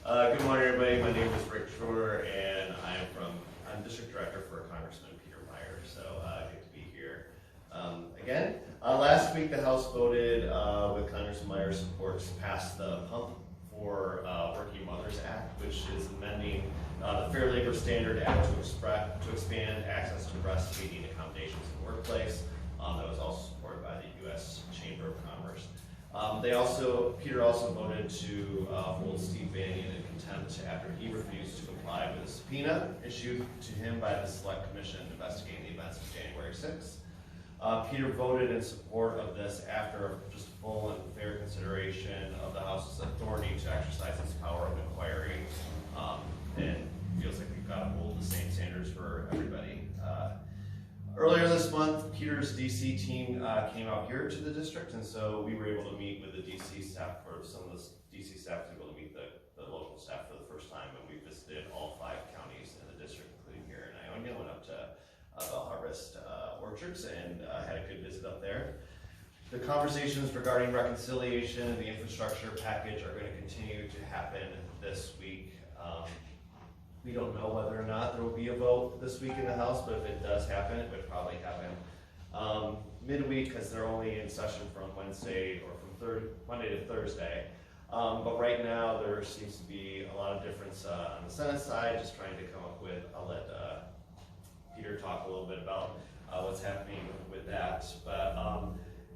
Good morning, everybody. My name is Treur, and I'm District Director for Congressman Peter Meijer, so good to be here again. Last week, the House voted, with Congressman Meijer's support, to pass the Pump for Working Mothers Act, which is amending the Fair Labor Standard Act to expand access to breastfeeding accommodations in the workplace. That was also supported by the U.S. Chamber of Commerce. Peter also voted to hold Steve Banyan in contempt after he refused to comply with a subpoena issued to him by the Select Commission investigating the events of January 6th. Peter voted in support of this after just full and fair consideration of the House's authority to exercise its power of inquiry, and feels like we've got to hold the same standards for everybody. Earlier this month, Peter's DC team came out here to the district, and so we were able to meet with the DC staff. Some of the DC staff was able to meet the local staff for the first time, and we visited all 5 counties in the district, including here in Ionia. Went up to the Harvest Orchards and had a good visit up there. The conversations regarding reconciliation and the infrastructure package are going to continue to happen this week. We don't know whether or not there will be a vote this week in the House, but if it does happen, it would probably happen midweek, because they're only in session from Wednesday or from Monday to Thursday. But right now there seems to be a lot of difference on the Senate side, just trying to come up with, I'll let Peter talk a little bit about what's happening with that. But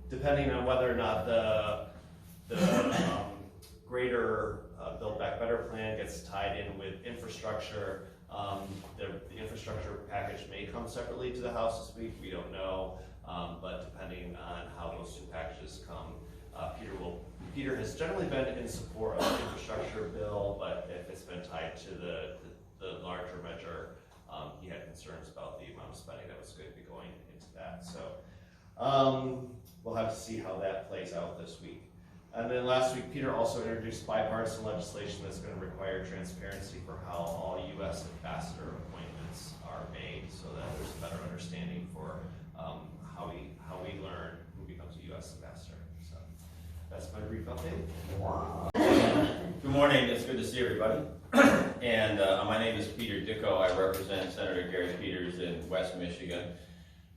depending on whether or not the greater Build Back Better plan gets tied in with infrastructure, the infrastructure package may come separately to the House this week. We don't know, but depending on how those 2 packages come, Peter has generally been in support of the infrastructure bill, but if it's been tied to the larger measure, he had concerns about the amount of spending that was going to be going into that. So we'll have to see how that plays out this week. And then last week, Peter also introduced bipartisan legislation that's going to require transparency for how all U.S. ambassador appointments are made, so that there's a better understanding for how we learn who becomes a U.S. ambassador. So that's my brief update. Wow. Good morning. It's good to see everybody. And my name is Peter Dickow. I represent Senator Gary Peters in West Michigan.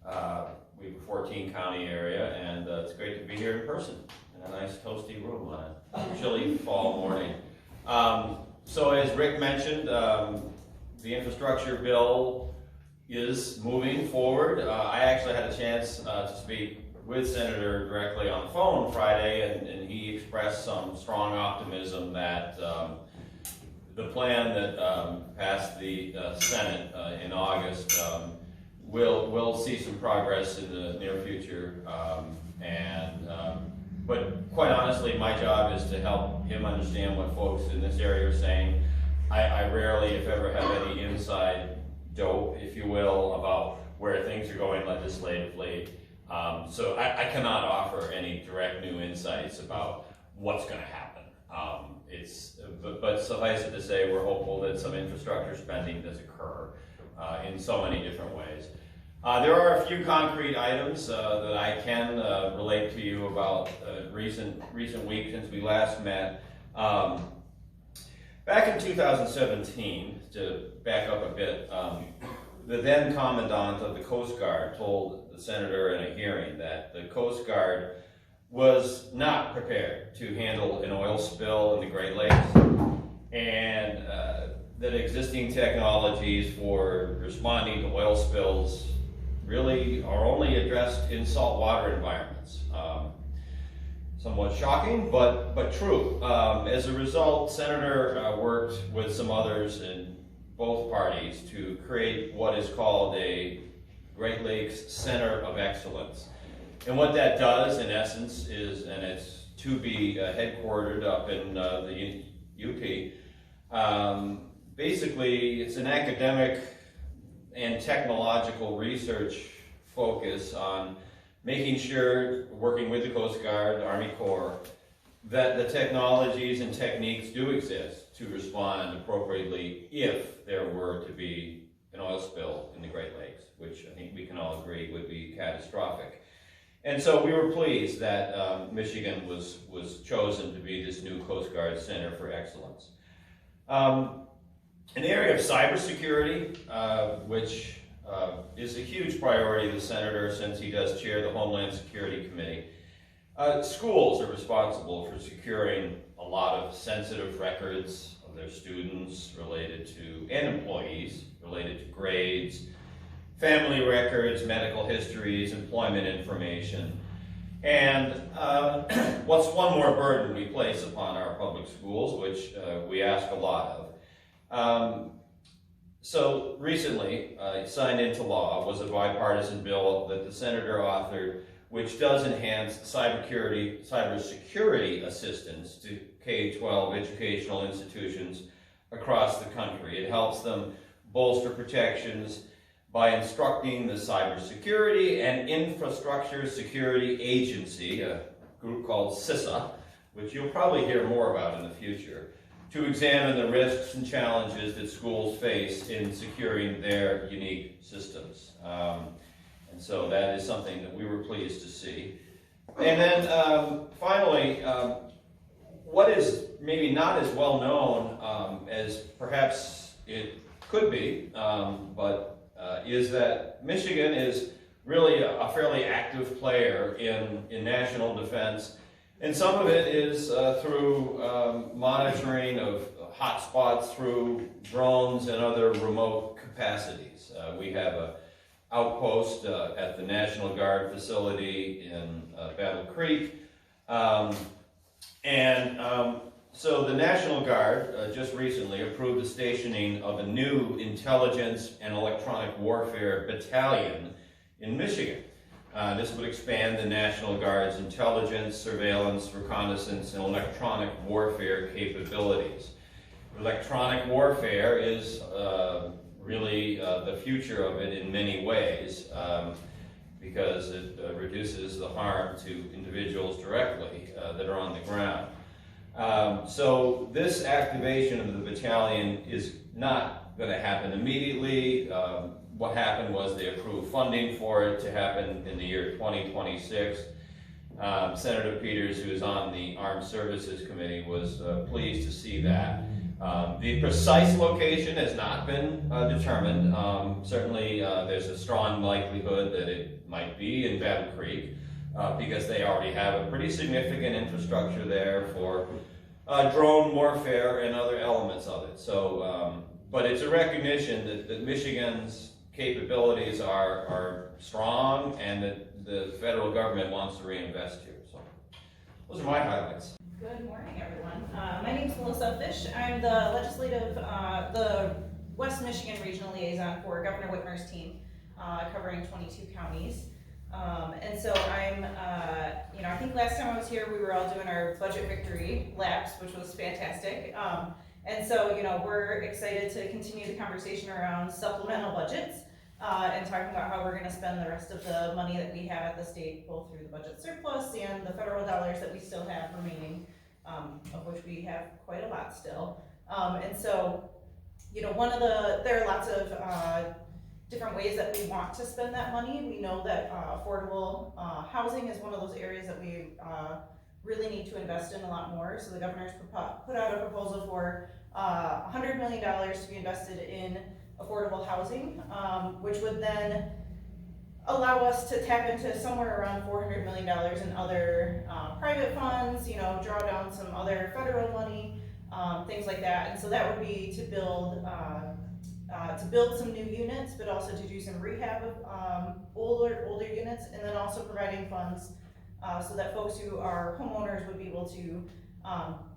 We have a 14-county area, and it's great to be here in person. A nice toasty room on a chilly fall morning. So as Rick mentioned, the infrastructure bill is moving forward. I actually had a chance to speak with Senator directly on the phone Friday, and he expressed some strong optimism that the plan that passed the Senate in August will see some progress in the near future. But quite honestly, my job is to help him understand what folks in this area are saying. I rarely, if ever, have any inside dope, if you will, about where things are going legislatively. So I cannot offer any direct new insights about what's going to happen. But suffice it to say, we're hopeful that some infrastructure spending does occur in so many different ways. There are a few concrete items that I can relate to you about recent week since we last met. Back in 2017, to back up a bit, the then Commandant of the Coast Guard told the Senator in a hearing that the Coast Guard was not prepared to handle an oil spill in the Great Lakes, and that existing technologies for responding to oil spills really are only addressed in saltwater environments. Somewhat shocking, but true. As a result, Senator worked with some others in both parties to create what is called a Great Lakes Center of Excellence. And what that does, in essence, is, and it's to be headquartered up in the UP, basically it's an academic and technological research focus on making sure, working with the Coast Guard, Army Corps, that the technologies and techniques do exist to respond appropriately if there were to be an oil spill in the Great Lakes, which I think we can all agree would be catastrophic. And so we were pleased that Michigan was chosen to be this new Coast Guard Center for Excellence. In the area of cybersecurity, which is a huge priority of the senator since he does chair the Homeland Security Committee, schools are responsible for securing a lot of sensitive records of their students related to, and employees, related to grades, family records, medical histories, employment information. And what's one more burden we place upon our public schools, which we ask a lot of. So recently, signed into law was a bipartisan bill that the senator authored, which does enhance cybersecurity assistance to K-12 educational institutions across the country. It helps them bolster protections by instructing the Cybersecurity and Infrastructure Security Agency, a group called CISA, which you'll probably hear more about in the future, to examine the risks and challenges that schools face in securing their unique systems. And so that is something that we were pleased to see. And then finally, what is maybe not as well known as perhaps it could be, but is that Michigan is really a fairly active player in national defense. And some of it is through monitoring of hotspots through drones and other remote capacities. We have an outpost at the National Guard facility in Battle Creek. So the National Guard just recently approved the stationing of a new intelligence and electronic warfare battalion in Michigan. This would expand the National Guard's intelligence, surveillance, reconnaissance, and electronic warfare capabilities. Electronic warfare is really the future of it in many ways because it reduces the harm to individuals directly that are on the ground. So this activation of the battalion is not going to happen immediately. What happened was they approved funding for it to happen in the year 2026. Senator Peters, who is on the Armed Services Committee, was pleased to see that. The precise location has not been determined. Certainly there's a strong likelihood that it might be in Battle Creek because they already have a pretty significant infrastructure there for drone warfare and other elements of it. So, but it's a recognition that Michigan's capabilities are strong and that the federal government wants to reinvest here. So those are my highlights. Good morning, everyone. My name is Melissa Fish. I'm the West Michigan Regional Liaison for Governor Whitmer's team, covering 22 counties. And so I'm, I think last time I was here, we were all doing our budget victory laps, which was fantastic. And so, we're excited to continue the conversation around supplemental budgets and talking about how we're going to spend the rest of the money that we have at the state, both through the budget surplus and the federal dollars that we still have remaining, of which we have quite a lot still. And so, there are lots of different ways that we want to spend that money. We know that affordable housing is one of those areas that we really need to invest in a lot more. So the governor's put out a proposal for $100 million to be invested in affordable housing, which would then allow us to tap into somewhere around $400 million in other private funds, draw down some other federal money, things like that. And so that would be to build some new units, but also to do some rehab of older units, and then also providing funds so that folks who are homeowners would be able to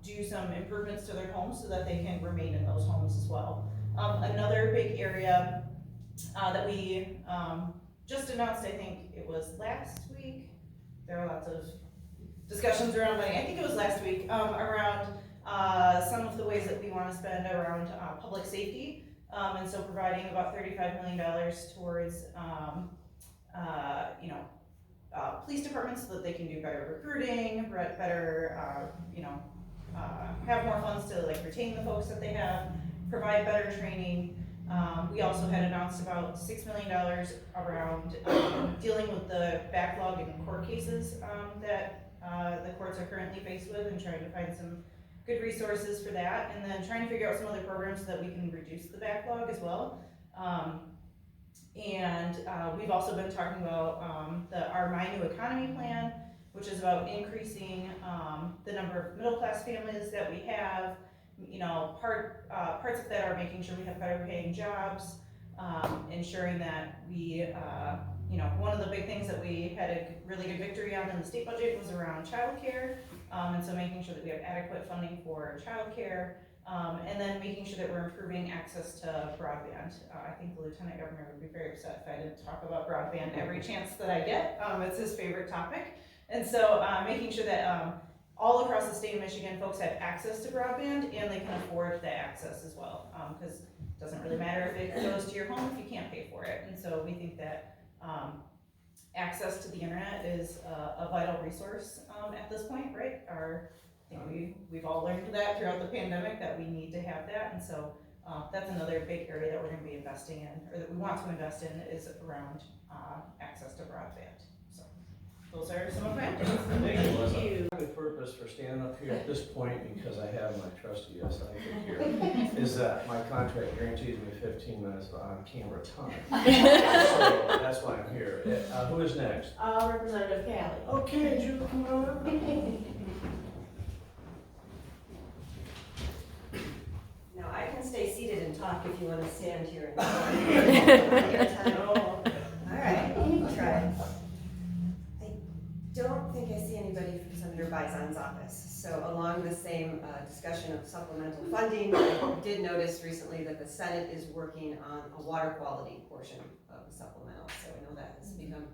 do some improvements to their homes so that they can remain in those homes as well. Another big area that we just announced, I think it was last week, there are lots of discussions around money, I think it was last week, around some of the ways that we want to spend around public safety. And so providing about $35 million towards, police departments so that they can do better recruiting, better, have more funds to retain the folks that they have, provide better training. We also had announced about $6 million around dealing with the backlog in court cases that the courts are currently faced with, and trying to find some good resources for that, and then trying to figure out some other programs so that we can reduce the backlog as well. We've also been talking about our My New Economy plan, which is about increasing the number of middle class families that we have. You know, parts of that are making sure we have better paying jobs, ensuring that we, you know, one of the big things that we had a really good victory on in the state budget was around childcare, and so making sure that we have adequate funding for childcare. And then making sure that we're improving access to broadband. I think the Lieutenant Governor would be very upset if I didn't talk about broadband every chance that I get. It's his favorite topic. And so making sure that all across the state of Michigan, folks have access to broadband and they can afford the access as well. Because it doesn't really matter if it goes to your home if you can't pay for it. And so we think that access to the internet is a vital resource at this point, right? I think we've all learned that throughout the pandemic that we need to have that, and so that's another big area that we're going to be investing in, or that we want to invest in, is around access to broadband. So those are some of my ideas. Thank you. My purpose for standing up here at this point, because I have my trusty sidekick here, is that my contract guarantees me 15 minutes of on-camera time. So that's why I'm here. Who is next? Representative Calley. Okay, Julie, come on up. Now, I can stay seated and talk if you want to stand here. And No. All right, we'll try. I don't think I see anybody from Senator Bison's office. So along the same discussion of supplemental funding, I did notice recently that the Senate is working on a water quality portion of the supplemental. So I know that has become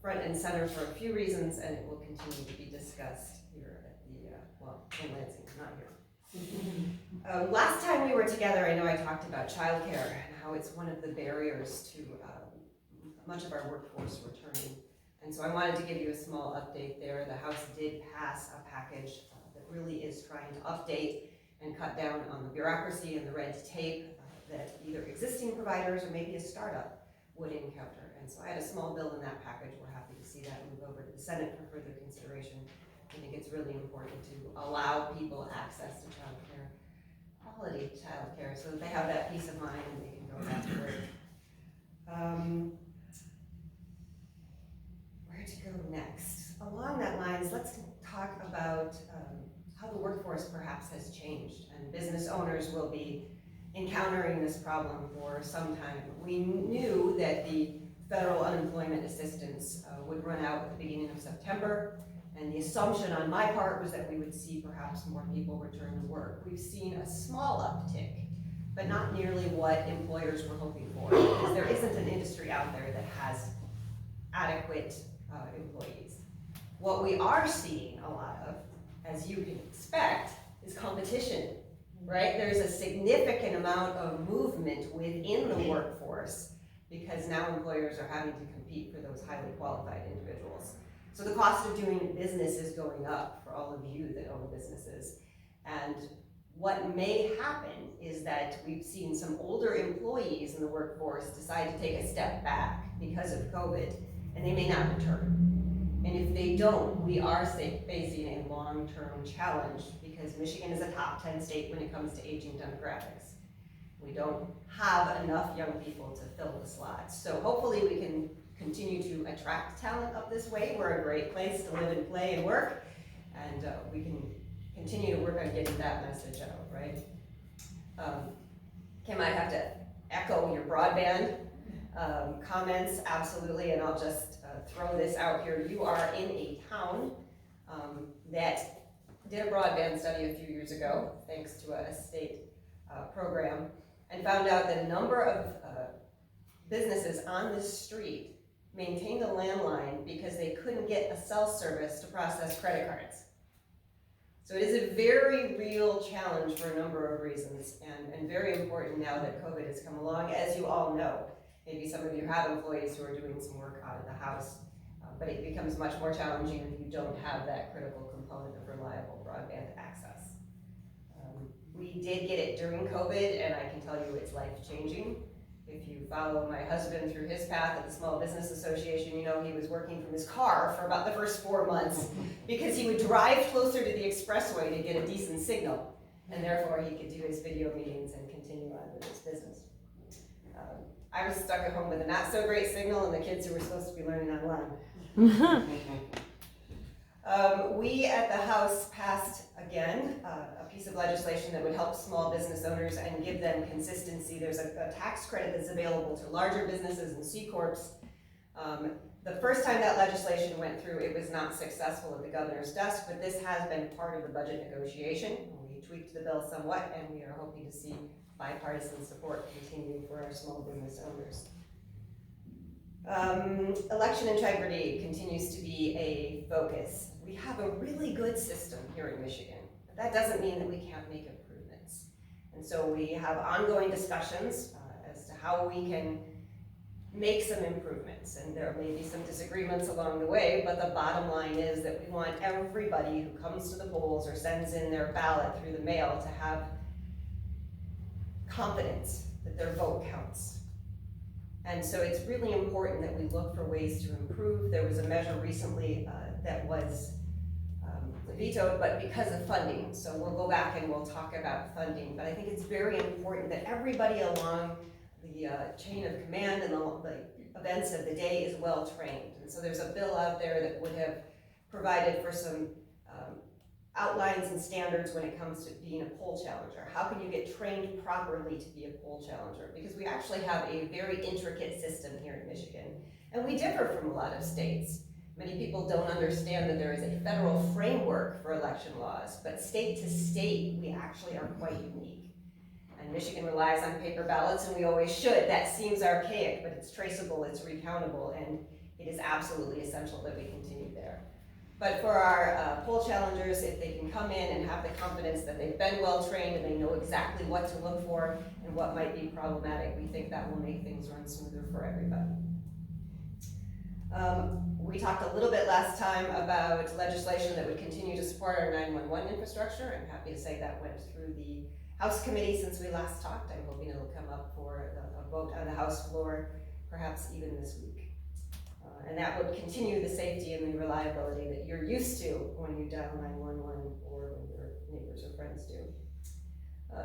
front and center for a few reasons, and it will continue to be discussed here at the, in Lansing, not here. Last time we were together, I know I talked about childcare and how it's one of the barriers to much of our workforce returning. And so I wanted to give you a small update there. The House did pass a package that really is trying to update and cut down on the bureaucracy and the red tape that either existing providers or maybe a startup would encounter. And so I had a small bill in that package. We're happy to see that move over to the Senate for further consideration. I think it's really important to allow people access to childcare, quality childcare, so that they have that peace of mind and they can go back to work. Where to go next? Along that lines, let's talk about how the workforce perhaps has changed, and business owners will be encountering this problem for some time. We knew that the federal unemployment assistance would run out at the beginning of September. And the assumption on my part was that we would see perhaps more people return to work. We've seen a small uptick, but not nearly what employers were hoping for, because there isn't an industry out there that has adequate employees. What we are seeing a lot of, as you can expect, is competition, right? There's a significant amount of movement within the workforce because now employers are having to compete for those highly qualified individuals. So the cost of doing business is going up for all of you that own businesses. And what may happen is that we've seen some older employees in the workforce decide to take a step back because of COVID, and they may not return. And if they don't, we are facing a long-term challenge because Michigan is a top 10 state when it comes to aging demographics. We don't have enough young people to fill the slots. So hopefully we can continue to attract talent up this way. We're a great place to live and play and work, and we can continue to work on getting that message out, right? Kim, I have to echo your broadband comments, absolutely, and I'll just throw this out here. You are in a town that did a broadband study a few years ago, thanks to a state program, and found out that a number of businesses on this street maintained a landline because they couldn't get a cell service to process credit cards. So it is a very real challenge for a number of reasons, and very important now that COVID has come along. As you all know, maybe some of you have employees who are doing some work out of the house, but it becomes much more challenging if you don't have that critical component of reliable broadband access. We did get it during COVID, and I can tell you it's life-changing. If you follow my husband through his path at the Small Business Association, you know he was working from his car for about the first 4 months because he would drive closer to the expressway to get a decent signal, and therefore he could do his video meetings and continue on with his business. I was stuck at home with a not so great signal and the kids who were supposed to be learning online. We at the House passed, again, a piece of legislation that would help small business owners and give them consistency. There's a tax credit that's available to larger businesses and C-Corps. The first time that legislation went through, it was not successful at the governor's desk, but this has been part of the budget negotiation. We tweaked the bill somewhat, and we are hoping to see bipartisan support continue for our small business owners. Election integrity continues to be a focus. We have a really good system here in Michigan, but that doesn't mean that we can't make improvements. And so we have ongoing discussions as to how we can make some improvements, and there may be some disagreements along the way, but the bottom line is that we want everybody who comes to the polls or sends in their ballot through the mail to have confidence that their vote counts. And so it's really important that we look for ways to improve. There was a measure recently that was vetoed, but because of funding. So we'll go back and we'll talk about funding. But I think it's very important that everybody along the chain of command and the events of the day is well trained. And so there's a bill out there that would have provided for some outlines and standards when it comes to being a poll challenger. How can you get trained properly to be a poll challenger? Because we actually have a very intricate system here in Michigan, and we differ from a lot of states. Many people don't understand that there is a federal framework for election laws, but state to state, we actually are quite unique. And Michigan relies on paper ballots, and we always should. That seems archaic, but it's traceable, it's recountable, and it is absolutely essential that we continue there. But for our poll challengers, if they can come in and have the confidence that they've been well trained and they know exactly what to look for and what might be problematic, we think that will make things run smoother for everybody. We talked a little bit last time about legislation that would continue to support our 911 infrastructure. I'm happy to say that went through the House committee since we last talked. I'm hoping it'll come up for a vote on the House floor, perhaps even this week. And that would continue the safety and the reliability that you're used to when you dial 911 or when your neighbors or friends do.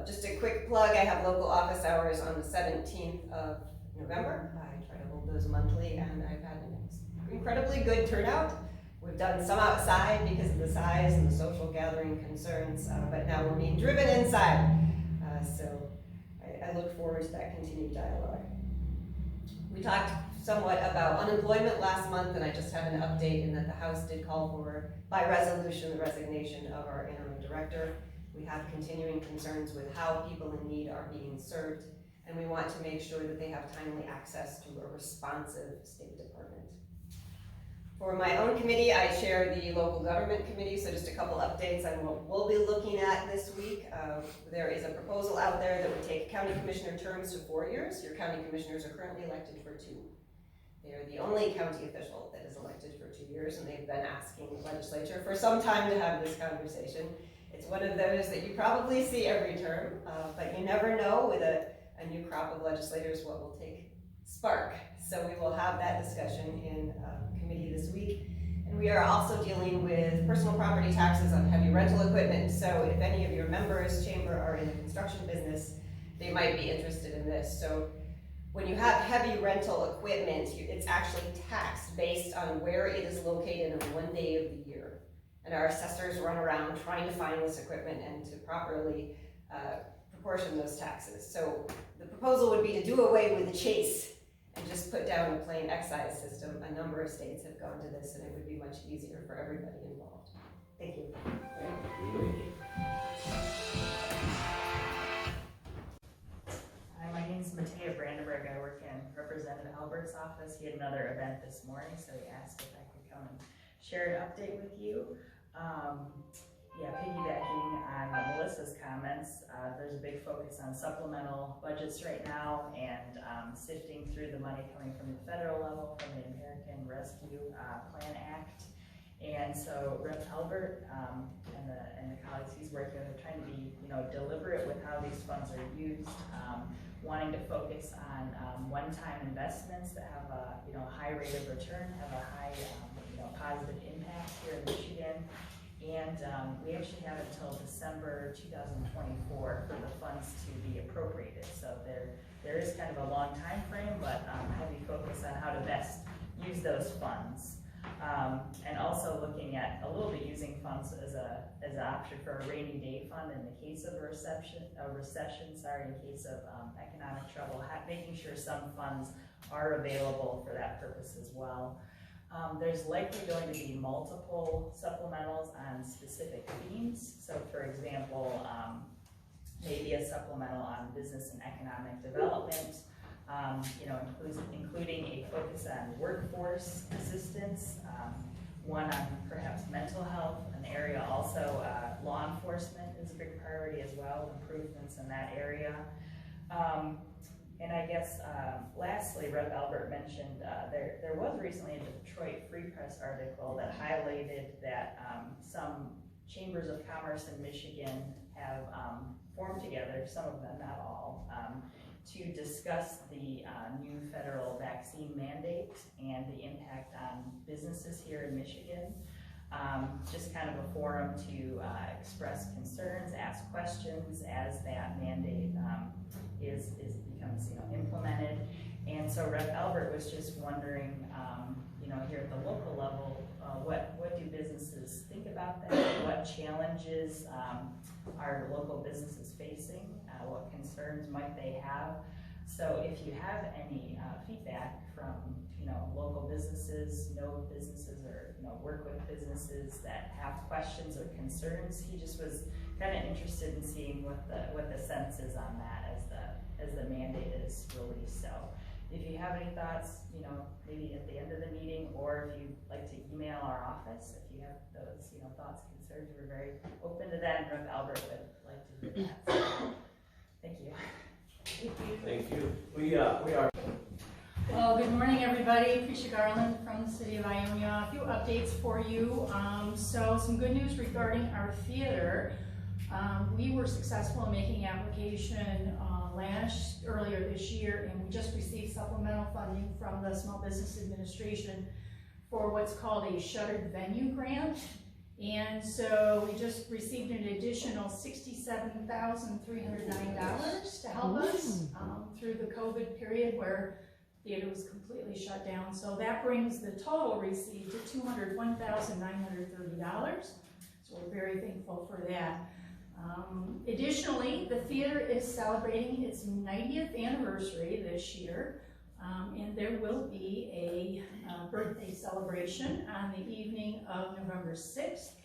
Just a quick plug, I have local office hours on the 17th of November. I try to hold those monthly, and I've had an incredibly good turnout. We've done some outside because of the size and the social gathering concerns, but now we're being driven inside. So I look forward to that continued dialogue. We talked somewhat about unemployment last month, and I just have an update in that the House did call for, by resolution, the resignation of our interim director. We have continuing concerns with how people in need are being served, and we want to make sure that they have timely access to a responsive State Department. For my own committee, I chair the local government committee, so just a couple updates on what we'll be looking at this week. There is a proposal out there that would take county commissioner terms to 4 years. Your county commissioners are currently elected for 2. They are the only county official that is elected for 2 years, and they've been asking the legislature for some time to have this conversation. It's one of those that you probably see every term, but you never know with a new crop of legislators what will take spark. So we will have that discussion in committee this week. And we are also dealing with personal property taxes on heavy rental equipment. So if any of your members, chamber, are in the construction business, they might be interested in this. So when you have heavy rental equipment, it's actually taxed based on where it is located on one day of the year. And our assessors run around trying to find this equipment and to properly proportion those taxes. So the proposal would be to do away with the chase and just put down a plain excise system. A number of states have gone to this, and it would be much easier for everybody involved. Thank you. Hi, my name is Matthea Brandenburg. I work in Representative Albert's office. He had another event this morning, so he asked if I could come and share an update with you. Piggybacking on Melissa's comments, there's a big focus on supplemental budgets right now and sifting through the money coming from the federal level, from the American Rescue Plan Act, And so Rep. Albert and the colleagues he's working with are trying to be, deliberate with how these funds are used, wanting to focus on one-time investments that have a high rate of return, have a high positive impact here in Michigan. And we actually have until December 2024 for the funds to be appropriated. So there is kind of a long time frame, but heavy focus on how to best use those funds. And also looking at a little bit using funds as an option for a rainy day fund in the case of a recession, in case of economic trouble, making sure some funds are available for that purpose as well. There's likely going to be multiple supplementals on specific themes. So for example, maybe a supplemental on business and economic development, including a focus on workforce assistance, one on perhaps mental health, an area also, law enforcement is a big priority as well, improvements in that area. And I guess lastly, Rep. Albert mentioned there was recently a Detroit Free Press article that highlighted that some chambers of commerce in Michigan have formed together, some of them, not all, to discuss the new federal vaccine mandate and the impact on businesses here in Michigan. Just kind of a forum to express concerns, ask questions as that mandate becomes implemented. And so Rep. Albert was just wondering, here at the local level, what do businesses think about that? What challenges are local businesses facing? What concerns might they have? So if you have any feedback from local businesses, know businesses, or work with businesses that have questions or concerns, he just was kind of interested in seeing what the sense is on that as the mandate is released. So if you have any thoughts, maybe at the end of the meeting, or if you'd like to email our office, if you have those thoughts, concerns, we're very open to that, and Rep. Albert would like to hear that. So, thank you. Thank you. We are. Well, good morning, everybody. Precia Garland from the city of Ionia. A few updates for you. So some good news regarding our theater. We were successful in making application earlier this year, and we just received supplemental funding from the Small Business Administration for what's called a shuttered venue grant. And so we just received an additional $67,309 to help us through the COVID period where theater was completely shut down. So that brings the total received to $201,930. So we're very thankful for that. Additionally, the theater is celebrating its 90th anniversary this year, and there will be a birthday celebration on the evening of November 6th.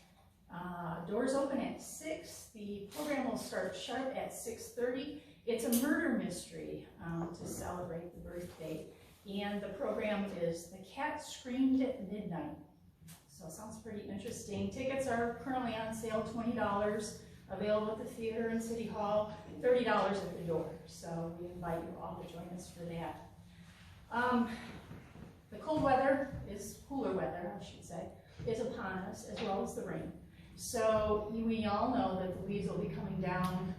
Doors open at 6. The program will start sharp at 6:30. It's a murder mystery to celebrate the birthday, and the program is The Cat Screamed at Midnight. So it sounds pretty interesting. Tickets are currently on sale, $20. Available at the theater and City Hall, $30 at the door. So we invite you all to join us for that. The cold weather cooler weather, I should say, is upon us, as well as the rain. So we all know that the leaves will be coming down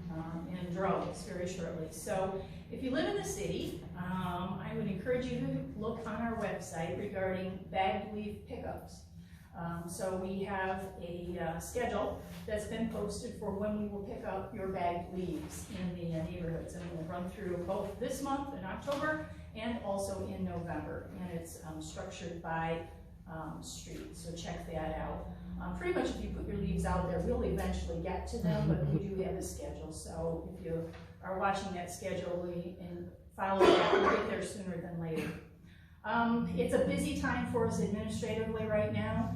in droves very shortly. So if you live in the city, I would encourage you to look on our website regarding bagged leaf pickups. So we have a schedule that's been posted for when we will pick up your bagged leaves in the neighborhoods, and we'll run through both this month in October and also in November, and it's structured by street, so check that out. Pretty much if you put your leaves out there, we'll eventually get to them, but we do have a schedule, so if you are watching that schedule and follow that, we'll get there sooner than later. It's a busy time for us administratively right now.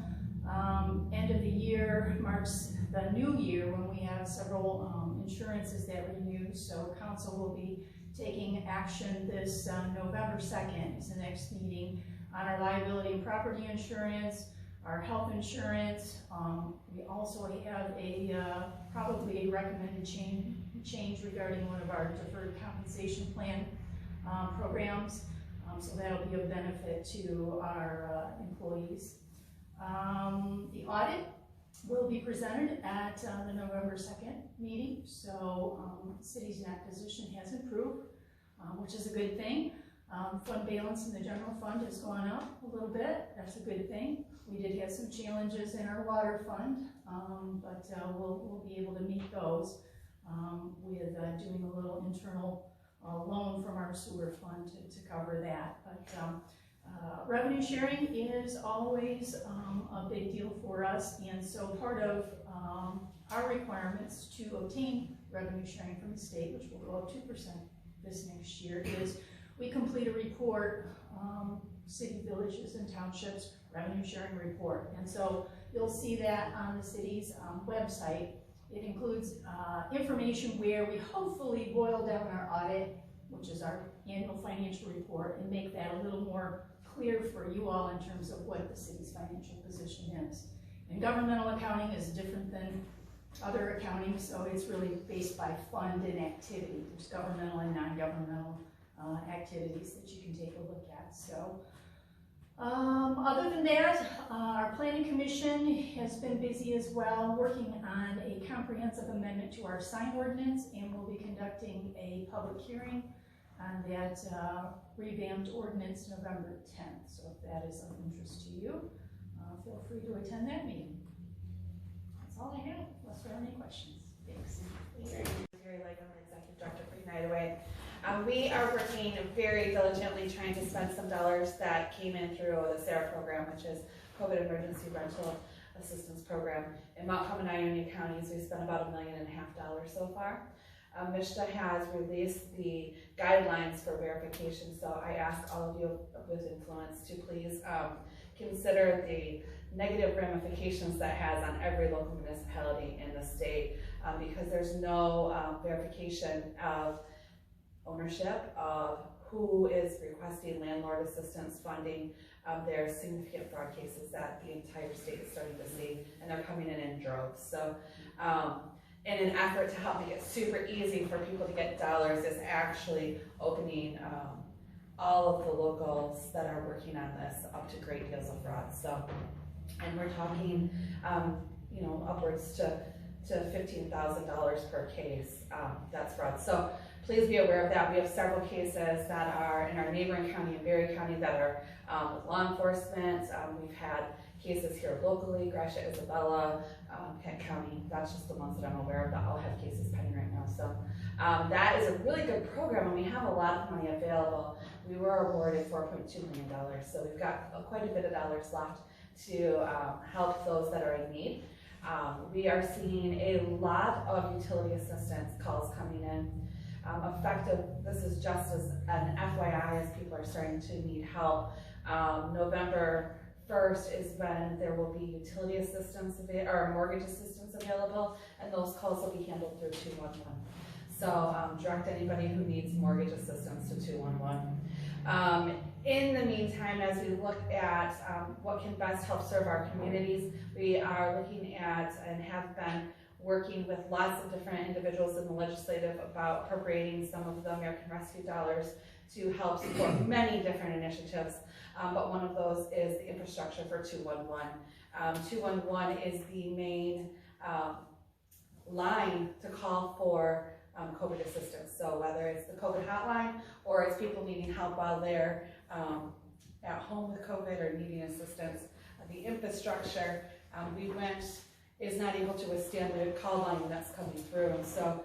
End of the year marks the new year when we have several insurances that renew, so council will be taking action this November 2nd is the next meeting on our liability and property insurance, our health insurance. We also have probably a recommended change regarding one of our deferred compensation plan programs. So that'll be a benefit to our employees. The audit will be presented at the November 2nd meeting, so the city's net position has improved, which is a good thing. Fund balance in the general fund has gone up a little bit. That's a good thing. We did have some challenges in our water fund, but we'll be able to meet those with doing a little internal loan from our sewer fund to cover that. But revenue sharing is always a big deal for us, and so part of our requirements to obtain revenue sharing from the state, which will go up 2% this next year, is we complete a report, city, villages, and townships revenue sharing report. And so you'll see that on the city's website. It includes information where we hopefully boil down our audit, which is our annual financial report, and make that a little more clear for you all in terms of what the city's financial position is. And governmental accounting is different than other accounting, so it's really based by fund and activity. There's governmental and non-governmental activities that you can take a look at. So other than that, our planning commission has been busy as well, working on a comprehensive amendment to our sign ordinance, and we'll be conducting a public hearing on that revamped ordinance November 10th. So if that is of interest to you, feel free to attend that meeting. That's all I have, unless there are any questions. Thanks. Terri, Legg, I'm the executive director for United Way. We are working very diligently trying to spend some dollars that came in through the SARA program, which is COVID Emergency Rental Assistance Program. In Montcalm and Ionia counties, we spent about $1.5 million so far. MISTA has released the guidelines for verification, so I ask all of you with influence to please consider the negative ramifications that has on every local municipality in the state, because there's no verification of ownership, of who is requesting landlord assistance funding. There are significant fraud cases that the entire state is starting to see, and they're coming in droves. So in an effort to help make it super easy for people to get dollars, is actually opening all of the locals that are working on this up to great deals of fraud. So, and we're talking, you know, upwards to $15,000 per case. That's fraud. So please be aware of that. We have several cases that are in our neighboring county, in Berry County, that are with law enforcement. We've had cases here locally, Precia, Isabella, Kent County. That's just the ones that I'm aware of that all have cases pending right now. So that is a really good program, and we have a lot of money available. We were awarded $4.2 million, so we've got quite a bit of dollars left to help those that are in need. We are seeing a lot of utility assistance calls coming in. Effective, this is just as an FYI, as people are starting to need help. November 1st is when there will be utility assistance or mortgage assistance available, and those calls will be handled through 211. So direct anybody who needs mortgage assistance to 211. In the meantime, as we look at what can best help serve our communities, we are looking at and have been working with lots of different individuals in the legislative about appropriating some of the American Rescue dollars to help support many different initiatives. But one of those is the infrastructure for 211. 211 is the main line to call for COVID assistance. So whether it's the COVID hotline or it's people needing help while they're at home with COVID or needing assistance, the infrastructure is not able to withstand the call volume that's coming through. And so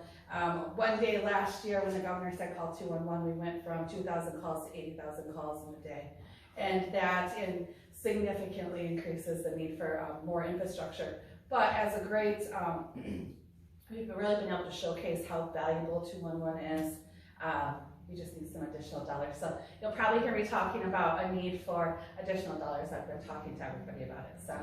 one day last year when the governor said call 211, we went from 2,000 calls to 80,000 calls in a day. And that significantly increases the need for more infrastructure. But as a great, we've really been able to showcase how valuable 211 is. We just need some additional dollars. So you'll probably hear me talking about a need for additional dollars. I've been talking to everybody about it. So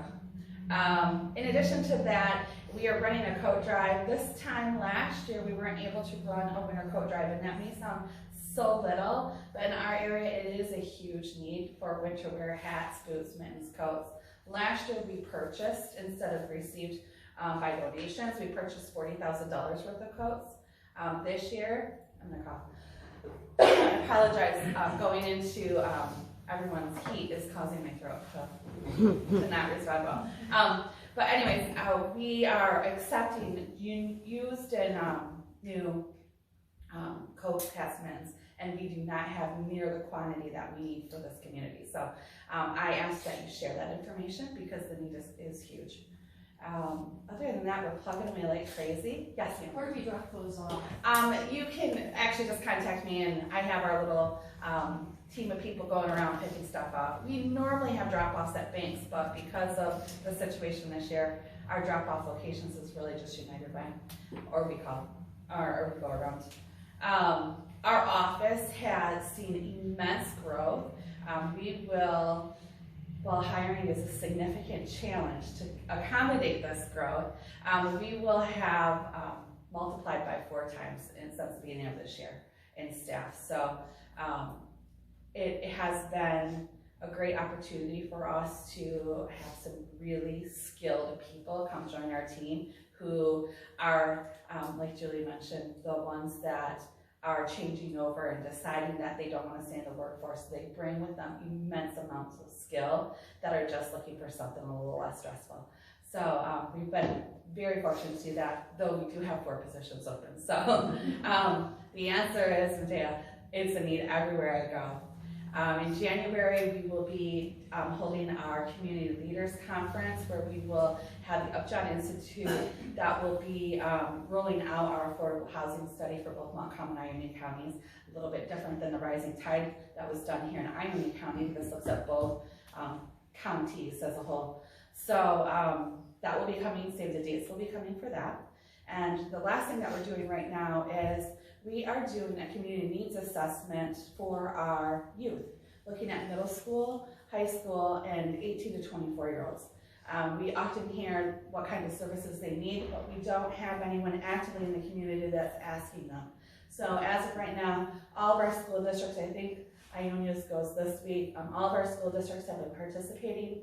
in addition to that, we are running a coat drive. This time last year, we weren't able to run a winter coat drive, and that may sound so little, but in our area, it is a huge need for winter wear, hats, boots, mittens, coats. Last year, we purchased, instead of received by donations, we purchased $40,000 worth of coats. This year, I'm gonna cough. I apologize, going into everyone's heat is causing my throat to not respond well. But anyways, we are accepting used and new co-specimens, and we do not have near the quantity that we need for this community. So I ask that you share that information because the need is huge. Other than that, we're plugging away like crazy. Yes, ma'am. Where do we drop those off? You can actually just contact me, and I have our little team of people going around picking stuff up. We normally have drop-offs at banks, but because of the situation this year, our drop-off locations is really just United Way, or we go around. Our office has seen immense growth. While hiring is a significant challenge to accommodate this growth, we will have multiplied by 4 times since the beginning of this year in staff. So it has been a great opportunity for us to have some really skilled people come join our team who are, like Julie mentioned, the ones that are changing over and deciding that they don't want to stay in the workforce. They bring with them immense amounts of skill that are just looking for something a little less stressful. So we've been very fortunate to see that, though we do have 4 positions open. So the answer is, Matthea, it's a need everywhere I go. In January, we will be holding our Community Leaders Conference where we will have the Upjohn Institute that will be rolling out our affordable housing study for both Montcalm and Ionia counties. A little bit different than the Rising Tide that was done here in Ionia County. This looks at both counties as a whole. So that will be coming, save the dates will be coming for that. And the last thing that we're doing right now is we are doing a community needs assessment for our youth, looking at middle school, high school, and 18 to 24-year-olds. We often hear what kind of services they need, but we don't have anyone actively in the community that's asking them. So as of right now, all of our school districts, I think Ionia's goes this week, all of our school districts have been participating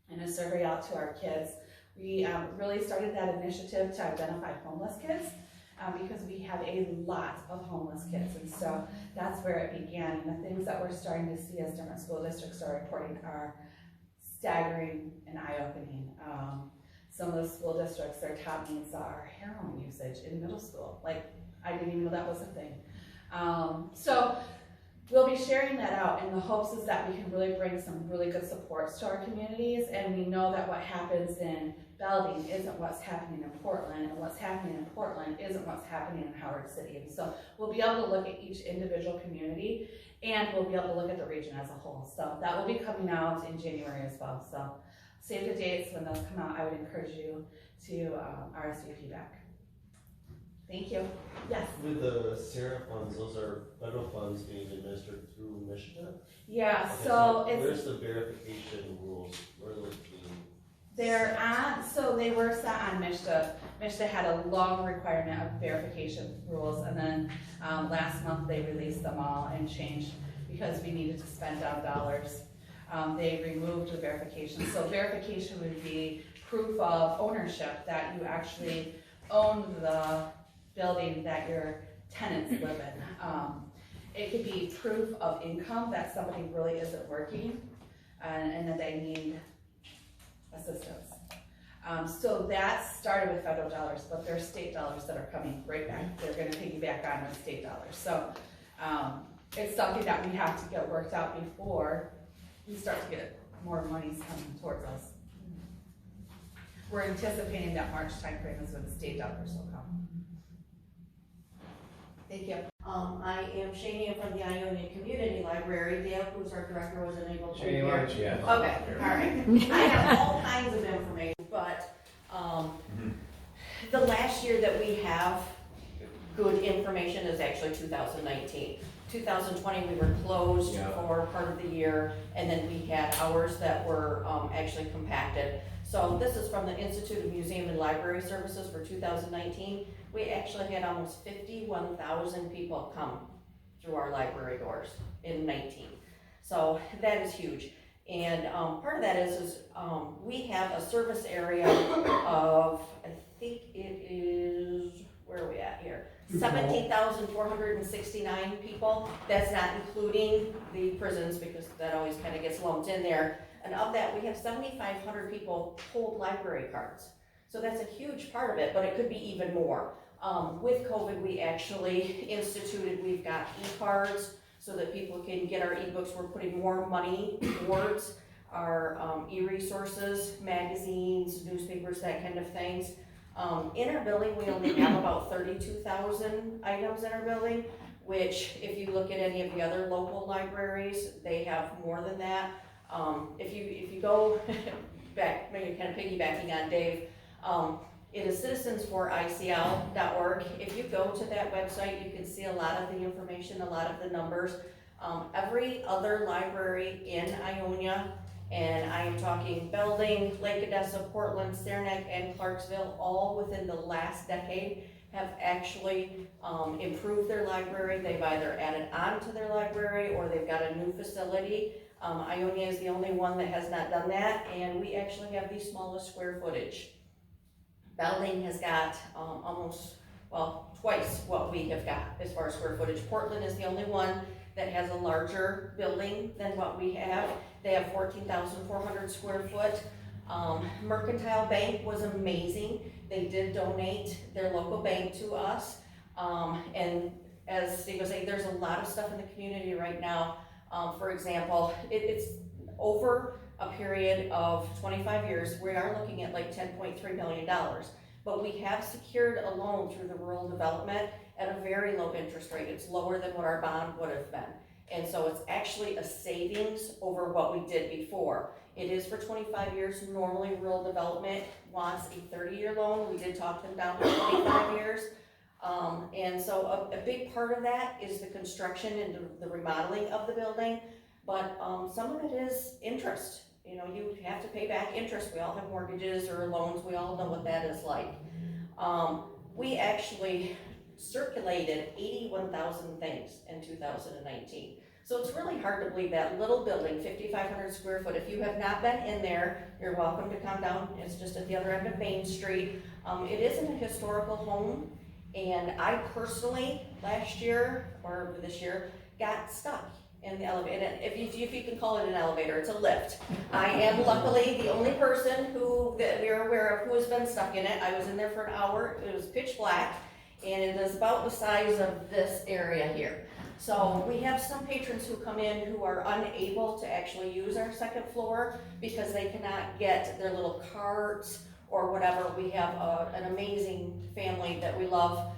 in a survey out to our kids. We really started that initiative to identify homeless kids because we have a lot of homeless kids, and so that's where it began. And the things that we're starting to see as different school districts are reporting are staggering and eye-opening. Some of those school districts, their top needs are heroin usage in middle school. Like, I didn't even know that was a thing. So we'll be sharing that out in the hopes is that we can really bring some really good supports to our communities, and we know that what happens in Belding isn't what's happening in Portland, and what's happening in Portland isn't what's happening in Howard City. And so we'll be able to look at each individual community, and we'll be able to look at the region as a whole. So that will be coming out in January as well. So save the dates when those come out. I would encourage you to RSVP back. Thank you. Yes? With the SARA funds, those are federal funds being administered through Michigan? Yeah, Okay, so where's the verification rules? Where are those being? they're on, so they were set on MSHDA. MSHDA had a long requirement of verification rules, and then last month they released them all and changed because we needed to spend down dollars. They removed the verification. So verification would be proof of ownership, that you actually own the building that your tenants live in. It could be proof of income, that somebody really isn't working and that they need assistance. So that started with federal dollars, but there are state dollars that are coming right back. They're going to piggyback on with state dollars. So it's something that we have to get worked out before we start to get more monies coming towards us. We're anticipating that March timeframe is when the state dollars will come. Thank you. I am Shanni. I'm from the Ionia Community Library. Dale, who's our director, wasn't able to be Shanni, why here. don't you add? Okay, all right. I have all kinds of information, but the last year that we have good information is actually 2019. 2020 we were closed for part of the year, and then we had hours that were actually compacted. So this is from the Institute of Museum and Library Services for 2019. We actually had almost 51,000 people come through our library doors in 19. So that is huge. And part of that is we have a service area of, I think it is, where are we at here? 7 17,469 people. That's not including the prisons, because that always kind of gets lumped in there. And of that, we have 7,500 people hold library cards. So that's a huge part of it, but it could be even more. With COVID, we actually instituted, we've got e-cards so that people can get our e-books. We're putting more money towards our e-resources, magazines, newspapers, that kind of things. In our building, we only have about 32,000 items in our building, which if you look at any of the other local libraries, they have more than that. If you go back, maybe kind of piggybacking on Dave, it is citizensforicl.org. If you go to that website, you can see a lot of the information, a lot of the numbers. Every other library in Ionia, and I am talking Belding, Lake Odessa, Portland, Saranac, and Clarksville, all within the last decade, have actually improved their library. They've either added on to their library or they've got a new facility. Ionia is the only one that has not done that, and we actually have the smallest square footage. Belding has got twice what we have got as far as square footage. Portland is the only one that has a larger building than what we have. They have 14,400 square foot. Mercantile Bank was amazing. They did donate their local bank to us. And as Steve was saying, there's a lot of stuff in the community right now. For example, it's over a period of 25 years, we are looking at like $10.3 million. But we have secured a loan through the rural development at a very low interest rate. It's lower than what our bond would have been. And so it's actually a savings over what we did before. It is for 25 years. Normally rural development wants a 30-year loan. We did talk them down to 25 years. And so a big part of that is the construction and the remodeling of the building. But some of it is interest. You know, you have to pay back interest. We all have mortgages or loans. We all know what that is like. We actually circulated 81,000 things in 2019. So it's really hard to believe that little building, 5,500 square foot. If you have not been in there, you're welcome to come down. It's just at the other end of Main Street. It isn't a historical home. And I personally, last year or this year, got stuck in the elevator. If you can call it an elevator, it's a lift. I am luckily the only person that we are aware of who has been stuck in it. I was in there for an hour. It was pitch black, and it is about the size of this area here. So we have some patrons who come in who are unable to actually use our second floor because they cannot get their little carts or whatever. We have an amazing family that we love.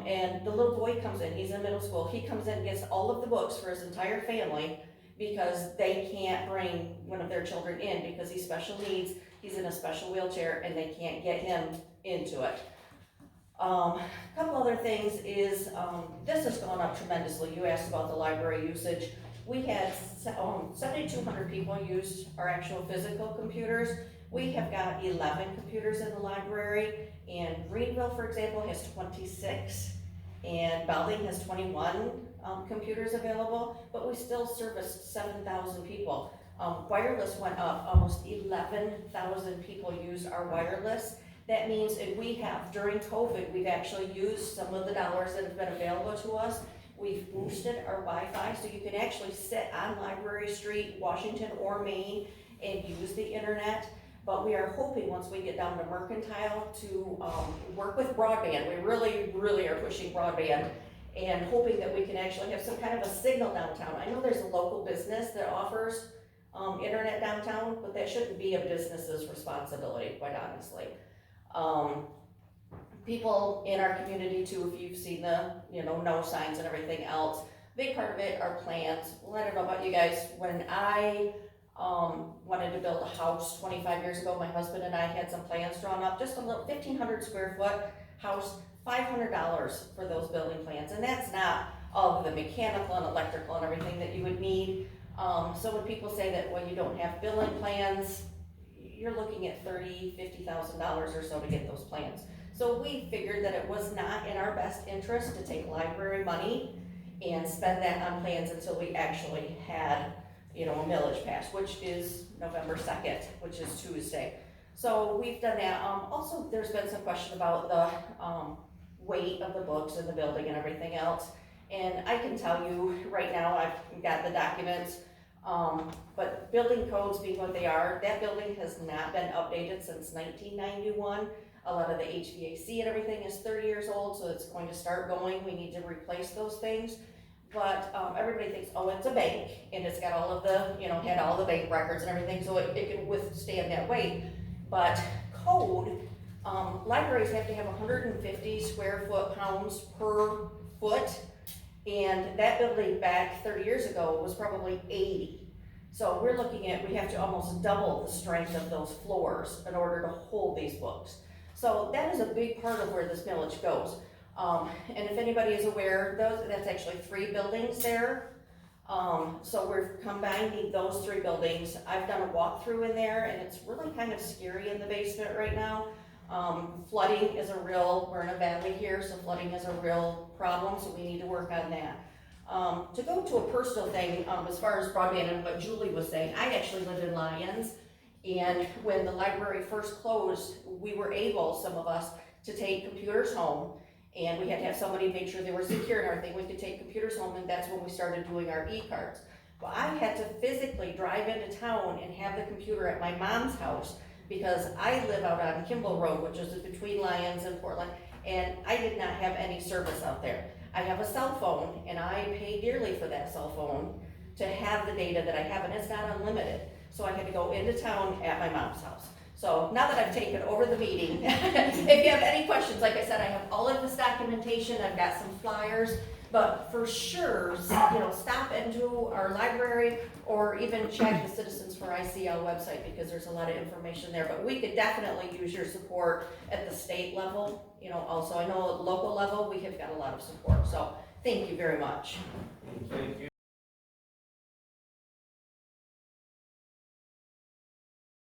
And the little boy comes in, he's in middle school, he comes in and gets all of the books for his entire family because they can't bring one of their children in because he's special needs, he's in a special wheelchair, and they can't get him into it. A couple other things is, this has gone up tremendously. You asked about the library usage. We had 7,200 people use our actual physical computers. We have got 11 computers in the library, and Greenville, for example, has 26, and Belding has 21 computers available, but we still serviced 7,000 people. Wireless went up, almost 11,000 people used our wireless. That means if we have, during COVID, we've actually used some of the dollars that have been available to us. We've boosted our Wi-Fi, so you can actually sit on Library Street, Washington or Main, and use the internet. But we are hoping once we get down to Mercantile to work with broadband. We really, really are pushing broadband and hoping that we can actually have some kind of a signal downtown. I know there's a local business that offers internet downtown, but that shouldn't be a business's responsibility, quite honestly. People in our community too, if you've seen the no signs and everything else, big part of it are plans. Well, I don't know about you guys, when I wanted to build a house 25 years ago, my husband and I had some plans drawn up, just a little 1,500 square foot house, $500 for those building plans, and that's not all of the mechanical and electrical and everything that you would need. So when people say that, well, you don't have building plans, you're looking at $30,000, $50,000 or so to get those plans. So we figured that it was not in our best interest to take library money and spend that on plans until we actually had a millage passed, which is November 2nd, which is Tuesday. So we've done that. Also, there's been some question about weight of the books in the building and everything else. And I can tell you right now, I've got the documents, but building codes being what they are, that building has not been updated since 1991. A lot of the HVAC and everything is 30 years old, so it's going to start going. We need to replace those things. But everybody thinks, oh, it's a bank, and it's got all of the, had all the bank records and everything, so it can withstand that weight. But code, libraries have to have 150 square foot pounds per foot, and that building back 30 years ago was probably 80. So we're looking at, we have to almost double the strength of those floors in order to hold these books. So that is a big part of where this millage goes. And if anybody is aware, that's actually 3 buildings there. So we're combining those 3 buildings. I've done a walkthrough in there, and it's really kind of scary in the basement right now. Flooding is we're in a valley here, so flooding is a real problem, so we need to work on that. To go to a personal thing, as far as broadband and what Julie was saying, I actually lived in Lyons, and when the library first closed, we were able, some of us, to take computers home, and we had to have somebody make sure they were secure and everything. We could take computers home, and that's when we started doing our e-cards. Well, I had to physically drive into town and have the computer at my mom's house, because I live out on Kimball Road, which is between Lyons and Portland, and I did not have any service out there. I have a cell phone, and I pay dearly for that cell phone to have the data that I have, and it's not unlimited. So I had to go into town at my mom's house. So now that I've taken over the meeting, if you have any questions, like I said, I have all of this documentation, I've got some flyers, but for sure, stop into our library or even check the Citizens for ICL website, because there's a lot of information there. But we could definitely use your support at the state level. Also, I know at local level, we have got a lot of support. So thank you very much. Thank you.